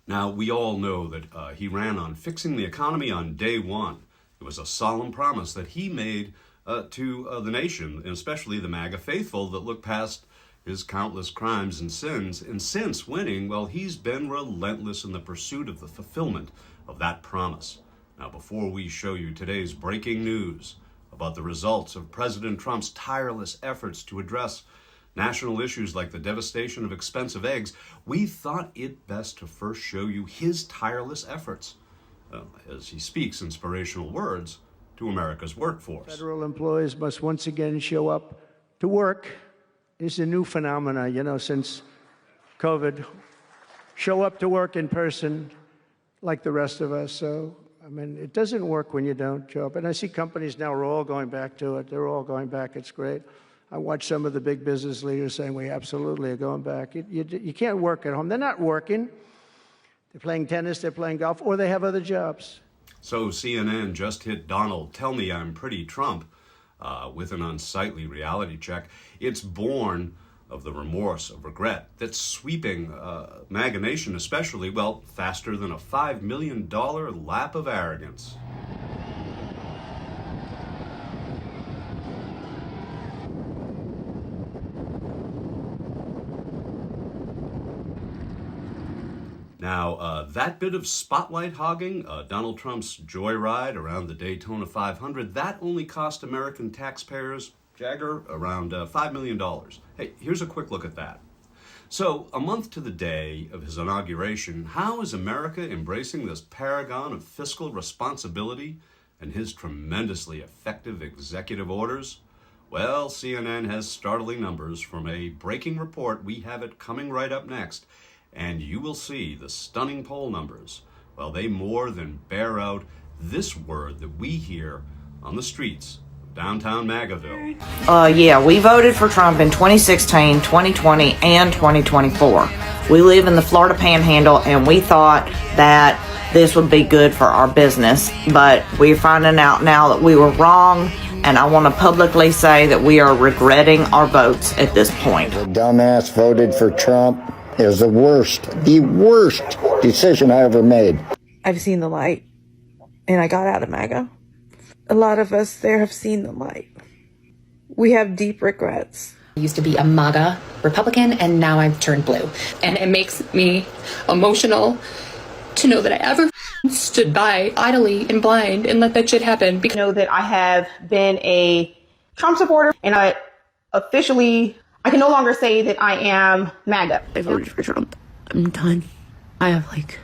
Now, we all know that he ran on fixing the economy on day one. It was a solemn promise that he made to the nation, and especially the MAGA faithful that look past his countless crimes and sins. And since winning, well, he's been relentless in the pursuit of the fulfillment of that promise. Now, before we show you today's breaking news about the results of President Trump's tireless efforts to address national issues like the devastation of expensive eggs, we thought it best to first show you his tireless efforts as he speaks inspirational words to America's workforce. Federal employees must once again show up to work. It's a new phenomenon, since COVID. Show up to work in person like the rest of us. So, it doesn't work when you don't show up. And I see companies now are all going back to it. They're all going back. It's great. I watch some of the big business leaders saying we absolutely are going back. You can't work at home. They're not working. They're playing tennis, they're playing golf, or they have other jobs. So CNN just hit Donald, tell me I'm pretty Trump, with an unsightly reality check. It's born of the remorse, of regret that's sweeping MAGA Nation especially, well, faster than a $5 million lap of arrogance. Now, that bit of spotlight hogging, Donald Trump's joyride around the Daytona 500, that only cost American taxpayers, Jagger, around $5 million. Hey, here's a quick look at that. So, a month to the day of his inauguration, how is America embracing this paragon of fiscal responsibility and his tremendously effective executive orders? Well, CNN has startling numbers from a breaking report. We have it coming right up next. And you will see the stunning poll numbers. Well, they more than bear out this word that we hear on the streets of downtown Magaville. Yeah, we voted for Trump in 2016, 2020, and 2024. We live in the Florida Panhandle, and we thought that this would be good for our business. But we're finding out now that we were wrong, and I want to publicly say that we are regretting our votes at this point. The dumbass voted for Trump. It was the worst decision I ever made. I've seen the light, and I got out of MAGA. A lot of us there have seen the light. We have deep regrets. I used to be a MAGA Republican, and now I've turned blue. And it makes me emotional to know that I ever stood by idly and blind and let that shit happen. Because I know that I have been a Trump supporter, and I can no longer say that I am MAGA. I voted for Trump. I'm done. I don't have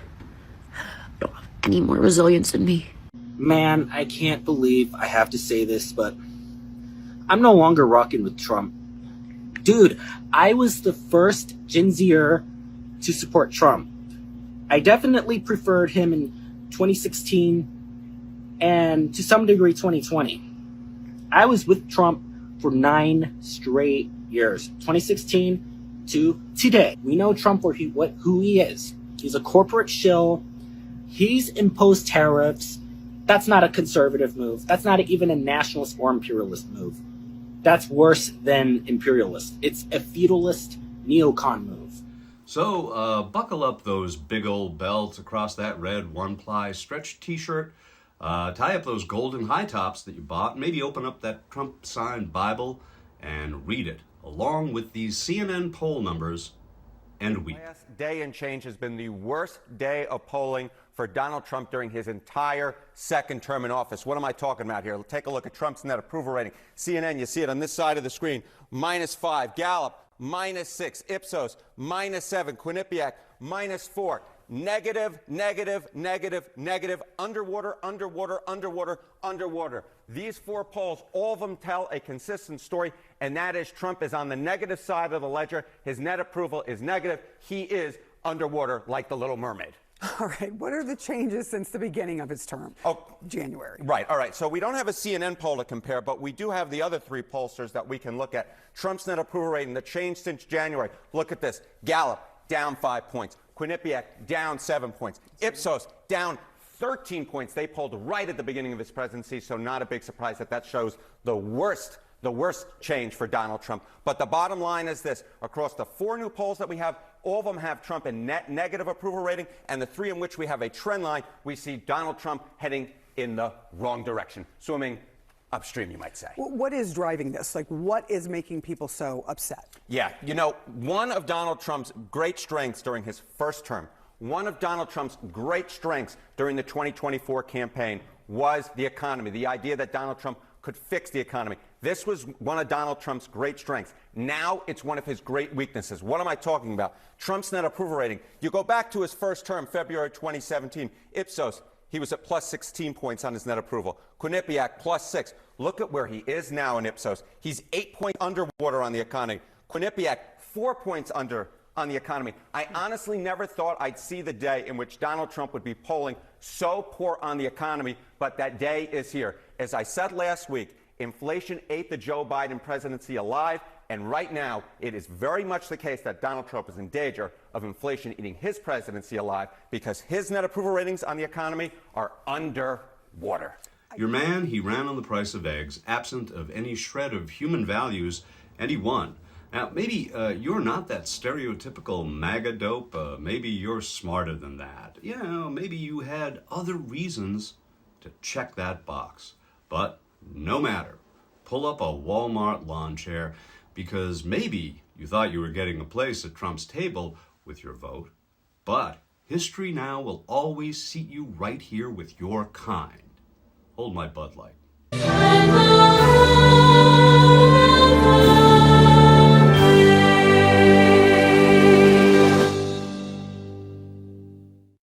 any more resilience in me. Man, I can't believe I have to say this, but I'm no longer rocking with Trump. Dude, I was the first Gen Zer to support Trump. I definitely preferred him in 2016 and to some degree 2020. I was with Trump for 9 straight years, 2016 to today. We know Trump who he is. He's a corporate shill. He's imposed tariffs. That's not a conservative move. That's not even a nationalist or imperialist move. That's worse than imperialist. It's a feudalist neocon move. So buckle up those big old belts across that red one-ply stretch t-shirt. Tie up those golden high tops that you bought. Maybe open up that Trump-signed Bible and read it, along with these CNN poll numbers and week. Last day and change has been the worst day of polling for Donald Trump during his entire second term in office. What am I talking about here? Take a look at Trump's net approval rating. CNN, you see it on this side of the screen, -5. Gallup, -6. Ipsos, -7. Quinnipiac, -4. Negative, negative, negative, negative, underwater, underwater, underwater, underwater. These 4 polls, all of them tell a consistent story, and that is Trump is on the negative side of the ledger. His net approval is negative. He is underwater like the Little Mermaid. All right. What are the changes since the beginning of his term? January. Right. All right. So we don't have a CNN poll to compare, but we do have the other 3 pollsters that we can look at. Trump's net approval rating, the change since January. Look at this. Gallup, down 5 points. Quinnipiac, down 7 points. Ipsos, down 13 points. They polled right at the beginning of his presidency, so not a big surprise that shows the worst the worst change for Donald Trump. But the bottom line is this. Across the 4 new polls that we have, all of them have Trump in net negative approval rating, and the 3 in which we have a trend line, we see Donald Trump heading in the wrong direction, swimming upstream, you might say. What is driving this? Like, what is making people so upset? Yeah, you know, one of Donald Trump's great strengths during his first term, one of Donald Trump's great strengths during the 2024 campaign was the economy, the idea that Donald Trump could fix the economy. This was one of Donald Trump's great strengths. Now it's one of his great weaknesses. What am I talking about? Trump's net approval rating. You go back to his first term, February 2017, Ipsos, he was at plus 16 points on his net approval. Quinnipiac, plus 6. Look at where he is now in Ipsos. He's 8 points underwater on the economy. Quinnipiac, 4 points under on the economy. I honestly never thought I'd see the day in which Donald Trump would be polling so poor on the economy, but that day is here. As I said last week, inflation ate the Joe Biden presidency alive, and right now it is very much the case that Donald Trump is in danger of inflation eating his presidency alive because his net approval ratings on the economy are underwater. Your man, he ran on the price of eggs, absent of any shred of human values, and he won. Now, maybe you're not that stereotypical MAGA dope. Maybe you're smarter than that. You know, maybe you had other reasons to check that box. But no matter. Pull up a Walmart lawn chair because maybe you thought you were getting a place at Trump's table with your vote. But history now will always seat you right here with your kind. Hold my Bud Light.